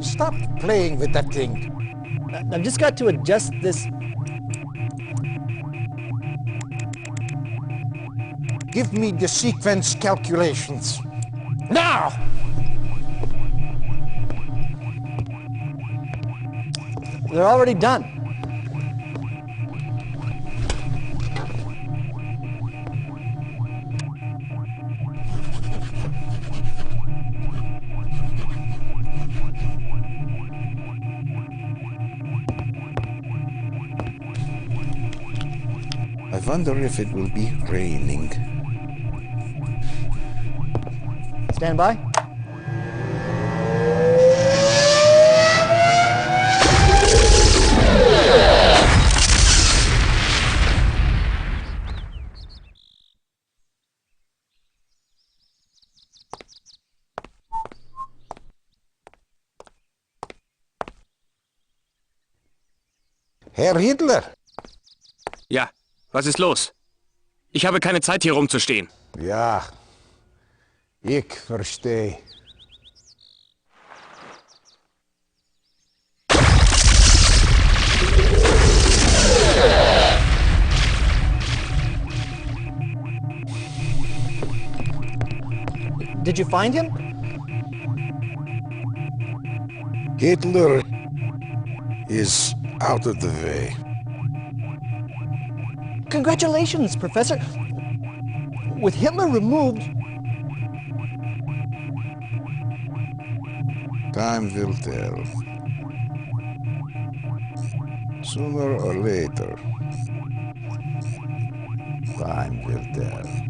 Stop playing with that thing. I've just got to adjust this. Give me the sequence calculations. Now! They're already done. I wonder if it will be raining. Stand by. Herr Hitler! Ja, was ist los? Ich habe keine Zeit, hier rumzustehen. Ja, ich verstehe. Did you find him? Hitler is out of the way. Congratulations, Professor. With Hitler removed... Time will tell. Sooner or later. Time will tell.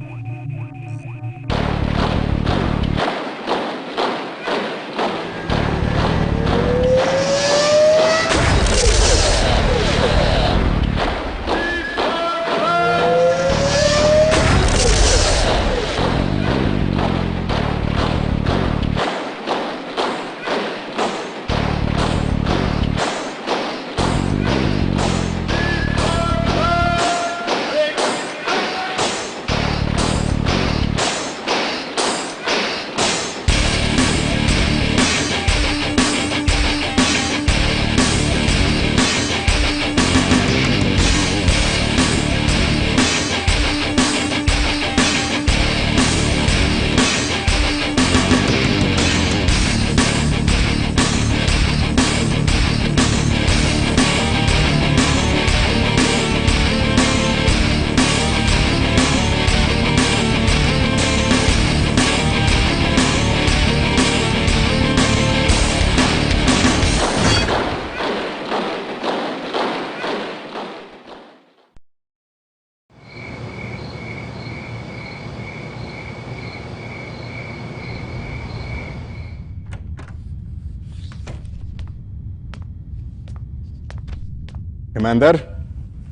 Commander?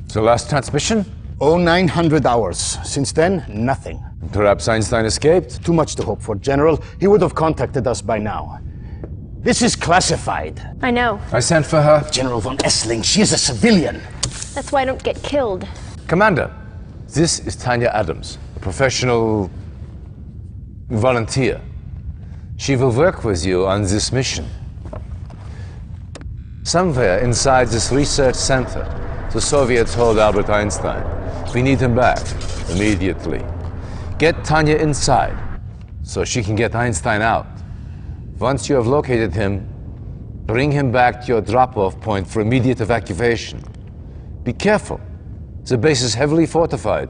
It's the last transmission? Oh, 900 hours. Since then, nothing. Perhaps Einstein escaped? Too much to hope for, General. He would have contacted us by now. This is classified. I know. I sent for her. General von Essling, she is a civilian. That's why I don't get killed. Commander, this is Tanya Adams, a professional volunteer. She will work with you on this mission. Somewhere inside this research center, the Soviets hold Albert Einstein. We need him back, immediately. Get Tanya inside, so she can get Einstein out. Once you have located him, bring him back to your drop-off point for immediate evacuation. Be careful. The base is heavily fortified,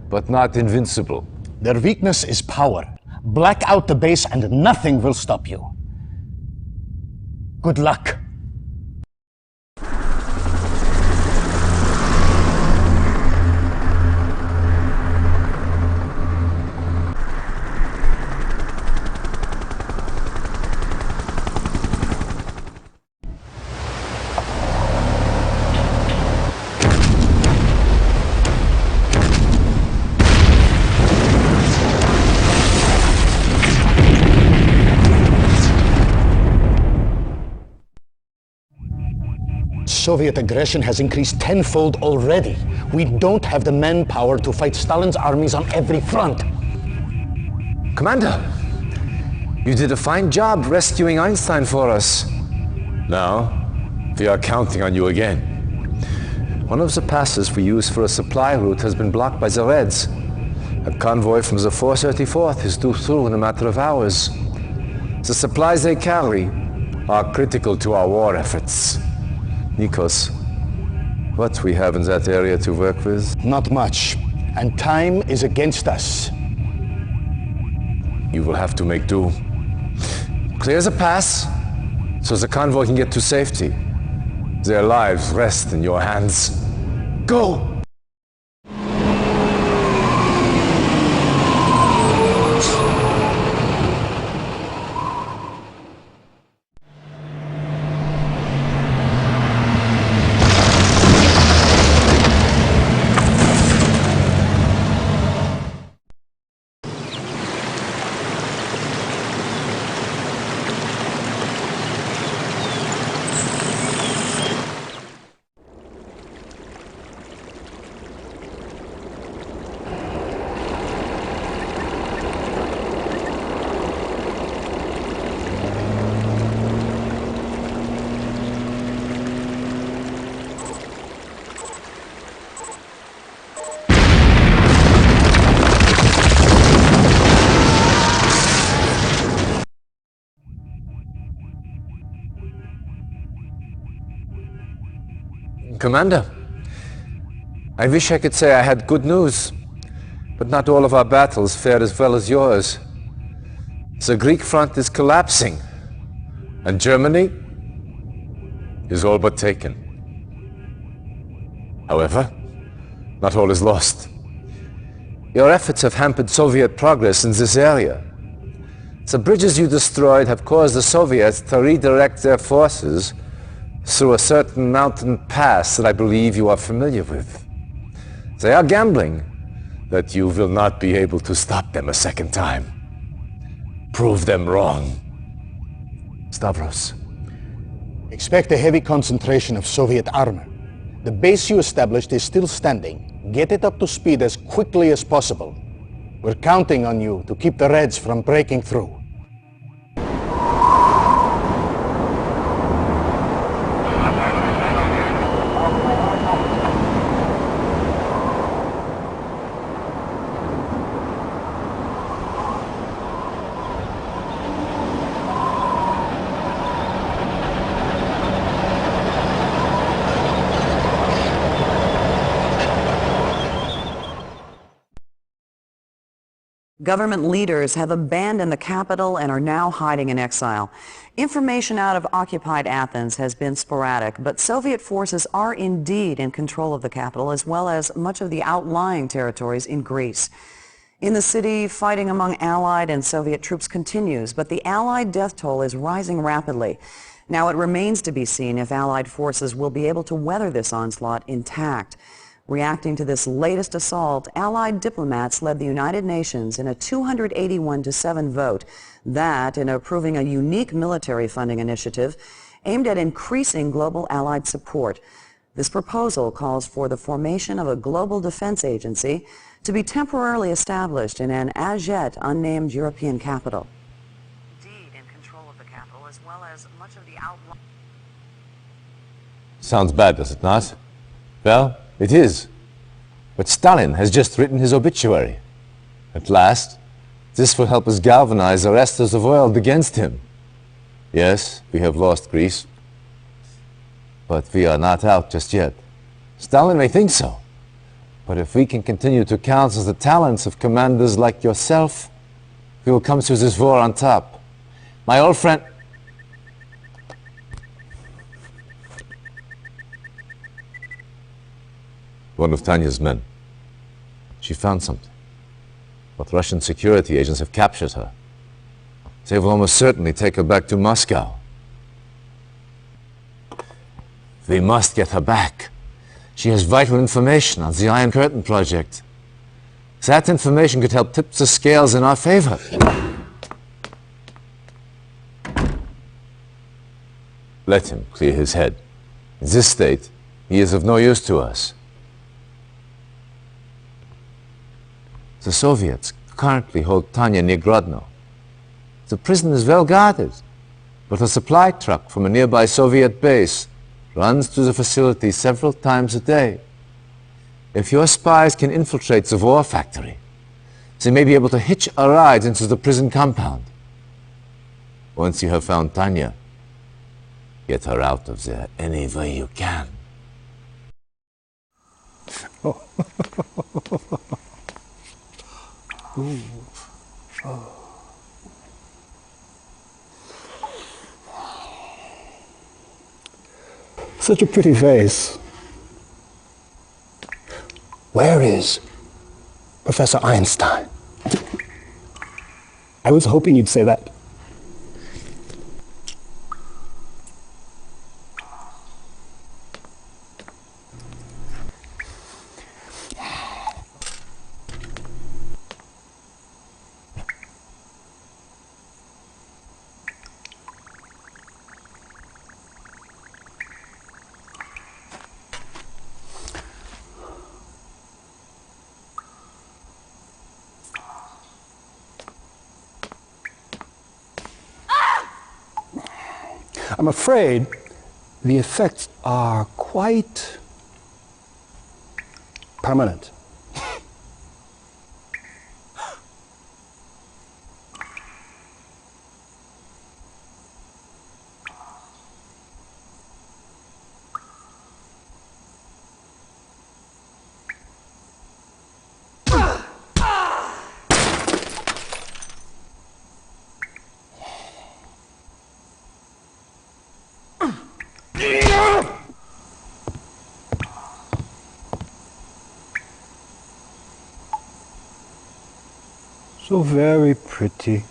but not invincible. Their weakness is power. Black out the base and nothing will stop you. Good luck. Soviet aggression has increased tenfold already. We don't have the manpower to fight Stalin's armies on every front. Commander, you did a fine job rescuing Einstein for us. Now, we are counting on you again. One of the passes we use for a supply route has been blocked by the Reds. A convoy from the 434th is due through in a matter of hours. The supplies they carry are critical to our war efforts. Nikos, what we have in that area to work with? Not much. And time is against us. You will have to make do. Clear the pass, so the convoy can get to safety. Their lives rest in your hands. Go! Commander, I wish I could say I had good news, but not all of our battles fared as well as yours. The Greek front is collapsing, and Germany is all but taken. However, not all is lost. Your efforts have hampered Soviet progress in this area. The bridges you destroyed have caused the Soviets to redirect their forces through a certain mountain pass that I believe you are familiar with. They are gambling that you will not be able to stop them a second time. Prove them wrong. Stavros. Expect a heavy concentration of Soviet armor. The base you established is still standing. Get it up to speed as quickly as possible. We're counting on you to keep the Reds from breaking through. Government leaders have abandoned the capital and are now hiding in exile. Information out of occupied Athens has been sporadic, but Soviet forces are indeed in control of the capital as well as much of the outlying territories in Greece. In the city, fighting among Allied and Soviet troops continues, but the Allied death toll is rising rapidly. Now it remains to be seen if Allied forces will be able to weather this onslaught intact. Reacting to this latest assault, Allied diplomats led the United Nations in a 281-7 vote that, in approving a unique military funding initiative aimed at increasing global Allied support. This proposal calls for the formation of a global defense agency to be temporarily established in an as yet unnamed European capital. Indeed, in control of the capital as well as much of the outlying... Sounds bad, does it not? Well, it is. But Stalin has just written his obituary. At last, this will help us galvanize the rest of the world against him. Yes, we have lost Greece, but we are not out just yet. Stalin may think so, but if we can continue to counsel the talents of commanders like yourself, we will come through this war on top. My old friend... One of Tanya's men. She found something. But Russian security agents have captured her. They will almost certainly take her back to Moscow. We must get her back. She has vital information on the Iron Curtain project. That information could help tip the scales in our favor. Let him clear his head. In this state, he is of no use to us. The Soviets currently hold Tanya near Grodno. The prison is well guarded, but a supply truck from a nearby Soviet base runs through the facility several times a day. If your spies can infiltrate the war factory, they may be able to hitch a ride into the prison compound. Once you have found Tanya, get her out of there any way you can. Such a pretty face. Where is Professor Einstein? I was hoping you'd say that. I'm afraid the effects are quite permanent. So very pretty,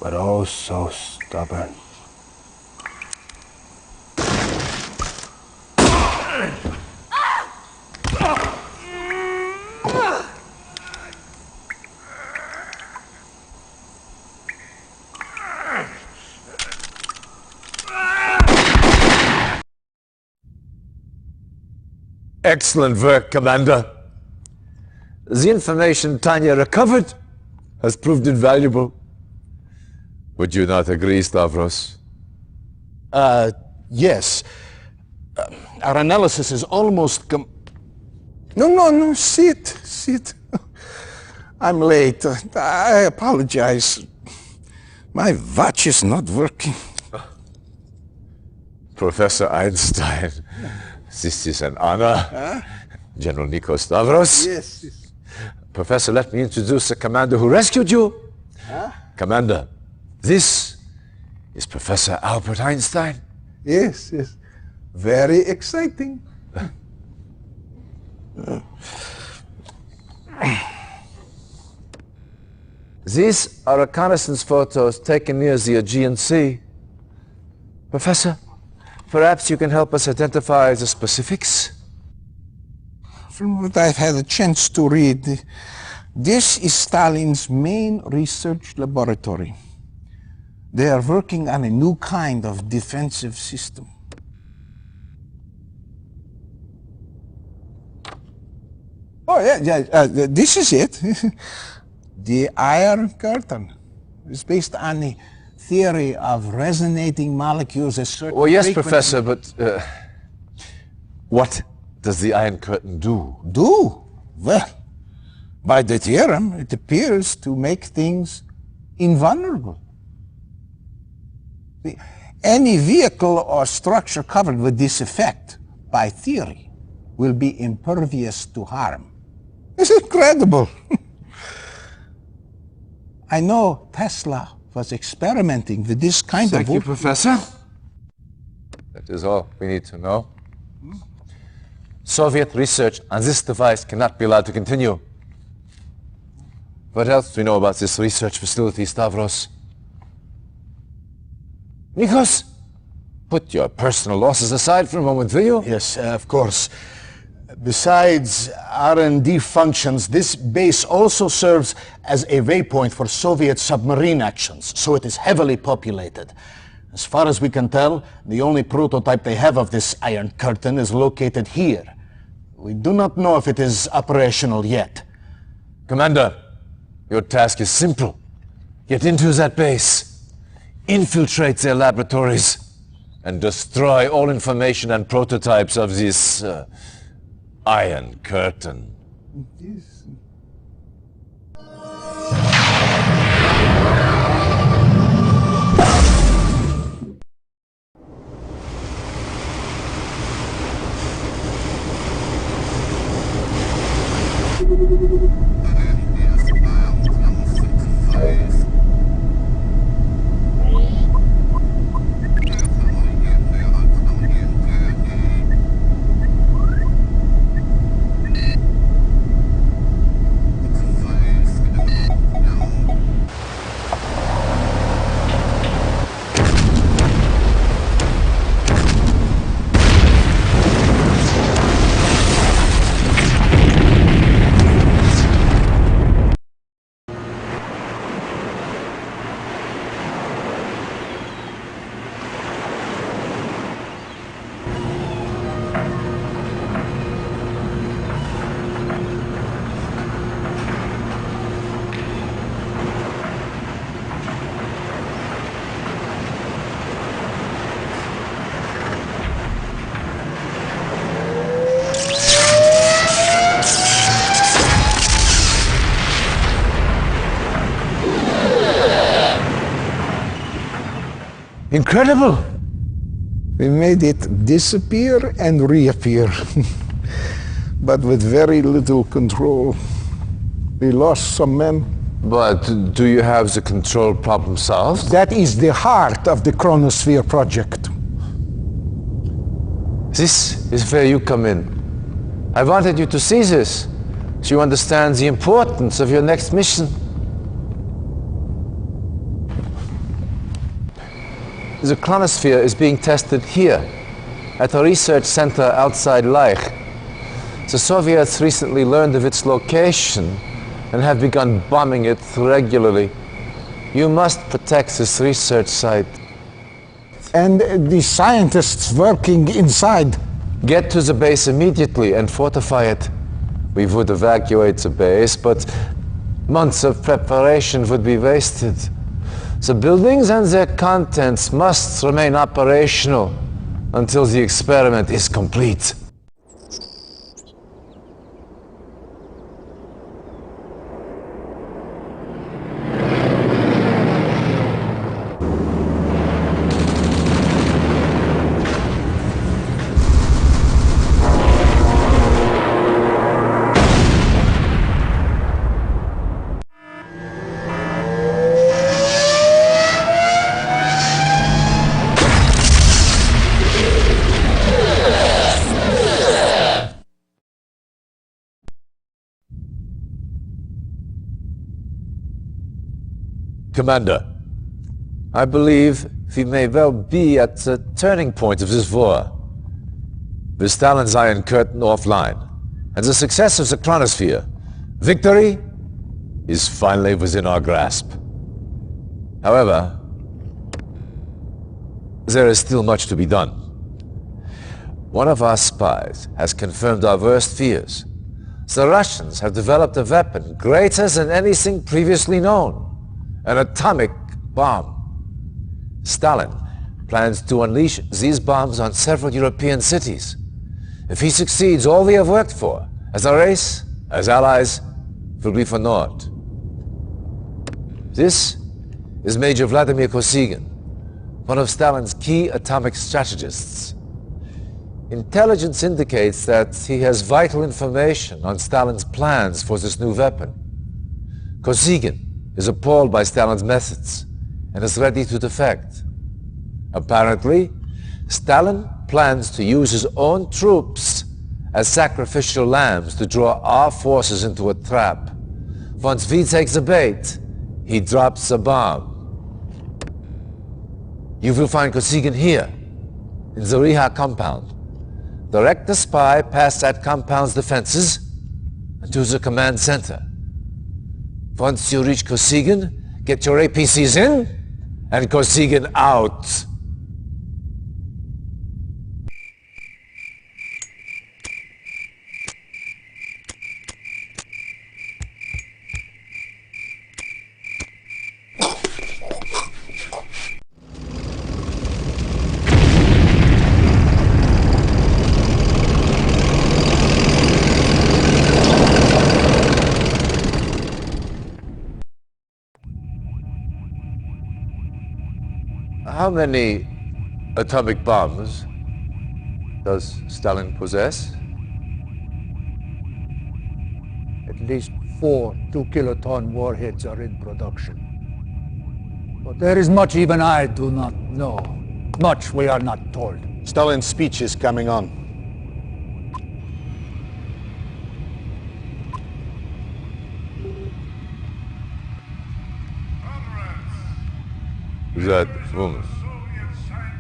but oh so stubborn. Excellent work, Commander. The information Tanya recovered has proved invaluable. Would you not agree, Stavros? Yes. Our analysis is almost No, sit. I'm late. I apologize. My watch is not working. Professor Einstein, this is an honor. General Nico Stavros. Yes. Professor, let me introduce the commander who rescued you. Commander, this is Professor Albert Einstein. Yes. Very exciting. These are reconnaissance photos taken near the Aegean Sea. Professor, perhaps you can help us identify the specifics? From what I've had a chance to read, this is Stalin's main research laboratory. They are working on a new kind of defensive system. Oh, yeah, this is it. The Iron Curtain. It's based on the theory of resonating molecules at certain Well, yes, frequencies. Professor, but what does the Iron Curtain do? Do? Well, by the theorem, it appears to make things invulnerable. See, any vehicle or structure covered with this effect, by theory, will be impervious to harm. It's incredible. I know Tesla was experimenting with this kind Thank of... you, Professor. That is all we need to know. Soviet research on this device cannot be allowed to continue. What else do we know about this research facility, Stavros? Nikos, put your personal losses aside for a moment, will you? Yes, of course. Besides R&D functions, this base also serves as a waypoint for Soviet submarine actions, so it is heavily populated. As far as we can tell, the only prototype they have of this Iron Curtain is located here. We do not know if it is operational yet. Commander, your task is simple. Get into that base, infiltrate their laboratories, and destroy all information and prototypes of this Iron Curtain. Incredible! We made it disappear and reappear, but with very little control. We lost some men. But do you have the control problem solved? That is the heart of the Chronosphere project. This is where you come in. I wanted you to see this, so you understand the importance of your next mission. The Chronosphere is being tested here, at a research center outside Leich. The Soviets recently learned of its location and have begun bombing it regularly. You must protect this research site. And the scientists working inside. Get to the base immediately and fortify it. We would evacuate the base, but months of preparation would be wasted. The buildings and their contents must remain operational until the experiment is complete. Commander, I believe we may well be at the turning point of this war. With Stalin's Iron Curtain offline, and the success of the Chronosphere, victory is finally within our grasp. However, there is still much to be done. One of our spies has confirmed our worst fears. The Russians have developed a weapon greater than anything previously known. An atomic bomb. Stalin plans to unleash these bombs on several European cities. If he succeeds, all we have worked for, as a race, as allies, will be for naught. This is Major Vladimir Kosygin, one of Stalin's key atomic strategists. Intelligence indicates that he has vital information on Stalin's plans for this new weapon. Kosygin is appalled by Stalin's methods and is ready to defect. Apparently, Stalin plans to use his own troops as sacrificial lambs to draw our forces into a trap. Once we take the bait, he drops the bomb. You will find Kosygin here, in the Riha compound. Direct the spy past that compound's defenses and to the command center. Once you reach Kosygin, get your APCs in and Kosygin out. How many atomic bombs does Stalin possess? At least 4 2-kiloton warheads are in production. But there is much even I do not know. Much we are not told. Stalin's speech is coming on. That woman,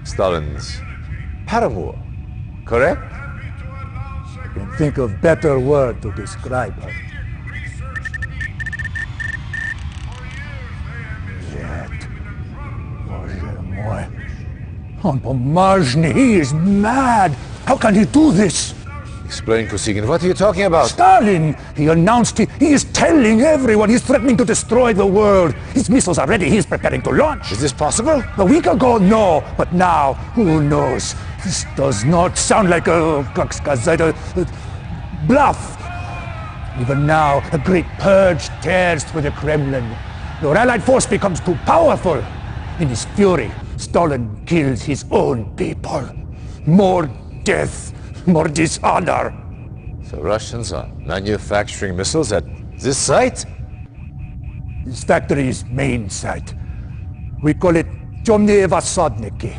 Stalin's paramour, correct? I can think of better word to describe her. Yet, Bоже мой. On Pomazhny, he is mad! How can he do this? Explain, Kosygin, what are you talking about? Stalin! He announced he is telling everyone he's threatening to destroy the world. His missiles are ready, he's preparing to launch. Is this possible? A week ago, no. But now, who knows? This does not sound like a bluff. Even now, a great purge tears through the Kremlin. Your allied force becomes too powerful. In his fury, Stalin kills his own people. More death, more dishonor. The Russians are manufacturing missiles at this site? This factory's main site. We call it Temные Vassadniki,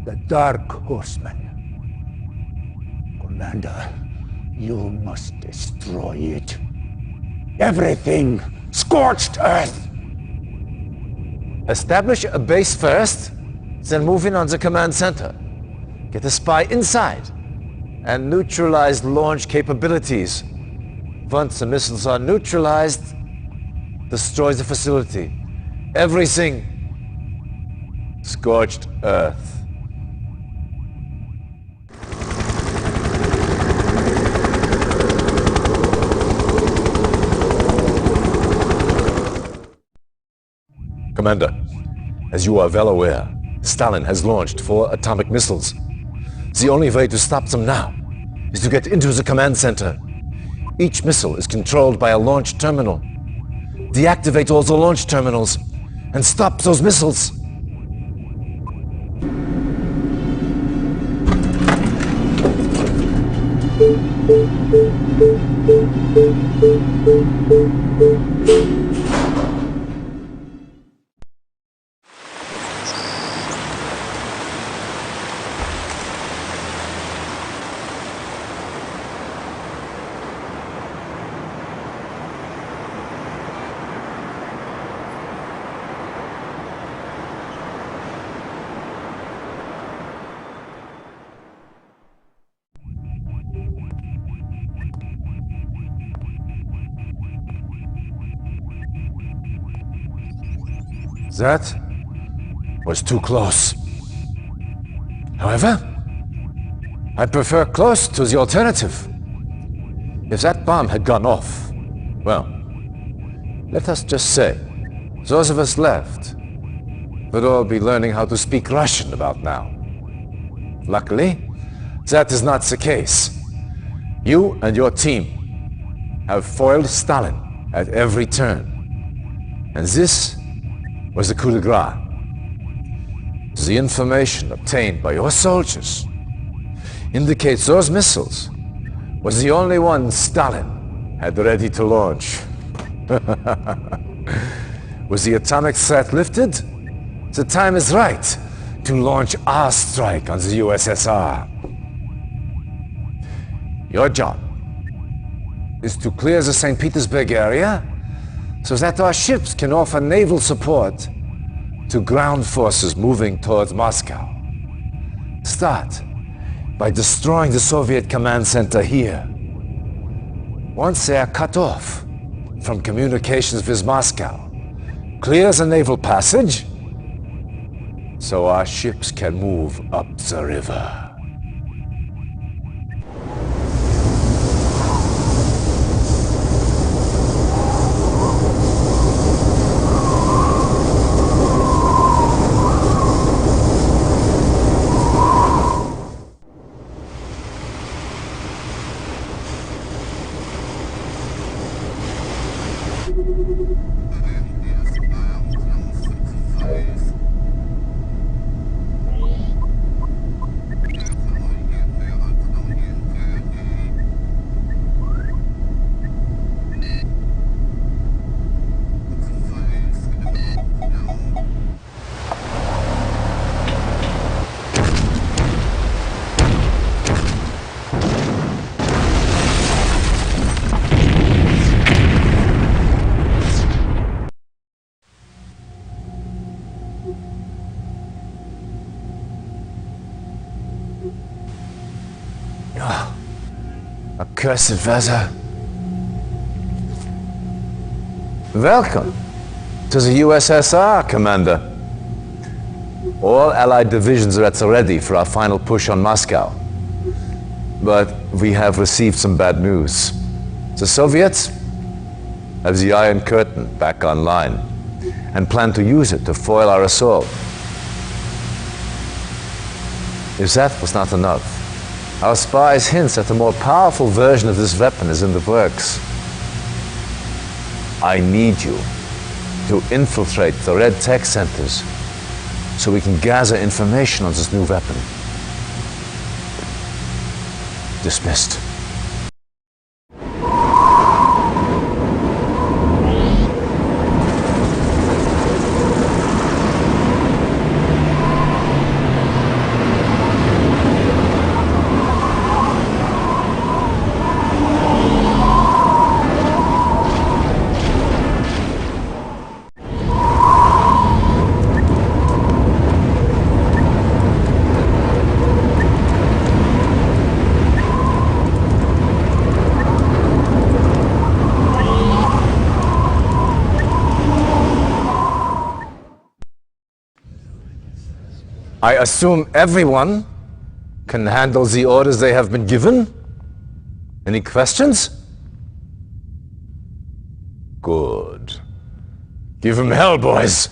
the Dark Horsemen. Commander, you must destroy it. Everything! Scorched earth! Establish a base first, then move in on the command center. Get a spy inside, and neutralize launch capabilities. Once the missiles are neutralized, destroy the facility. Everything. Scorched earth. Commander, as you are well aware, Stalin has launched 4 atomic missiles. The only way to stop them now is to get into the command center. Each missile is controlled by a launch terminal. Deactivate all the launch terminals and stop those missiles. That was too close. However, I prefer close to the alternative. If that bomb had gone off, well, let us just say, those of us left would all be learning how to speak Russian about now. Luckily, that is not the case. You and your team have foiled Stalin at every turn. And this was the coup de grace. The information obtained by your soldiers indicates those missiles was the only one Stalin had ready to launch. Was the atomic threat lifted? The time is right to launch our strike on the USSR. Your job is to clear the St. Petersburg area so that our ships can offer naval support to ground forces moving towards Moscow. Start by destroying the Soviet command center here. Once they are cut off from communications with Moscow, clear the naval passage so our ships can move up the river. Cursed Vezza. Welcome to the USSR, Commander. All Allied divisions are at the ready for our final push on Moscow. But we have received some bad news. The Soviets have the Iron Curtain back online and plan to use it to foil our assault. If that was not enough, our spies hint that a more powerful version of this weapon is in the works. I need you to infiltrate the Red Tech centers so we can gather information on this new weapon. Dismissed. I assume everyone can handle the orders they have been given? Any questions? Good. Give them hell, boys.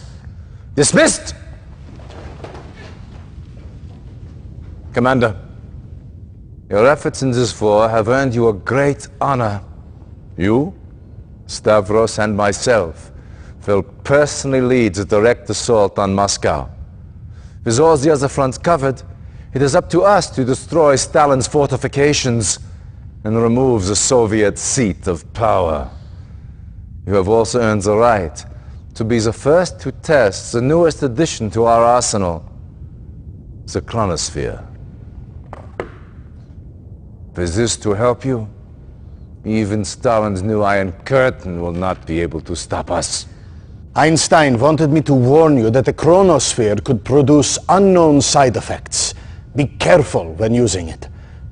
Dismissed! Commander, your efforts in this war have earned you a great honor. You, Stavros, and myself will personally lead the direct assault on Moscow. With all the other fronts covered, it is up to us to destroy Stalin's fortifications and remove the Soviet seat of power. You have also earned the right to be the first to test the newest addition to our arsenal, the Chronosphere. With this to help you, even Stalin's new Iron Curtain will not be able to stop us. Einstein wanted me to warn you that the Chronosphere could produce unknown side effects. Be careful when using it.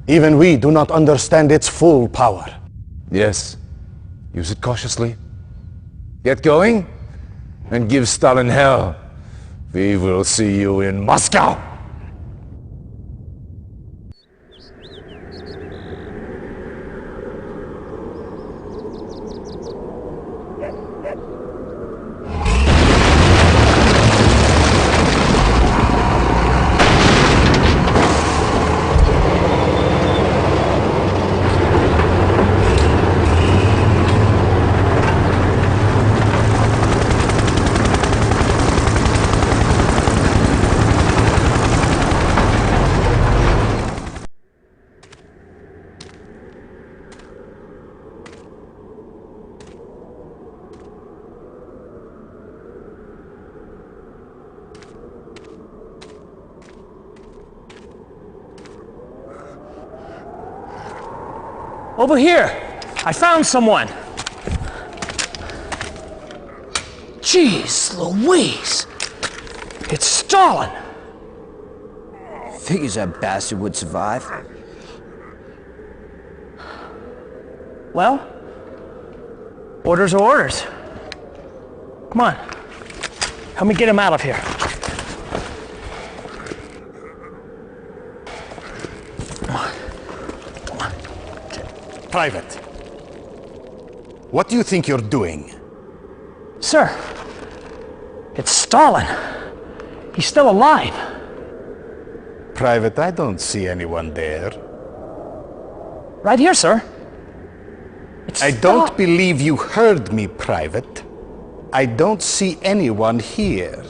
Even we do not understand its full power. Yes, use it cautiously. Get going and give Stalin hell. We will see you in Moscow! Over here! I found someone! Jeez Louise! It's Stalin! Figures that bastard would survive. Well, orders are orders. Come on. Help me get him out of here. Private, what do you think you're doing? Sir, it's Stalin. He's still alive. Private, I don't see anyone there. Right here, sir. I don't believe you heard me, Private. I don't see anyone here.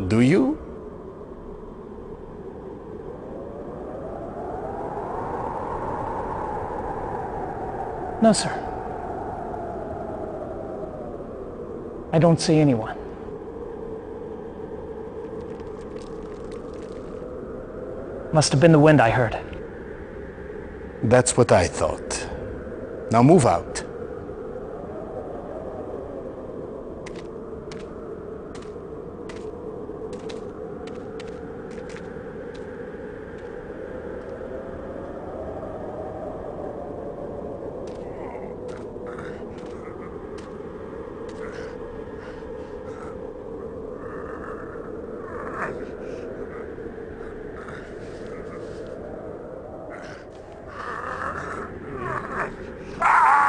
Do you? No, sir. I don't see anyone. Must have been the wind I heard. That's what I thought. Now move out. Ah!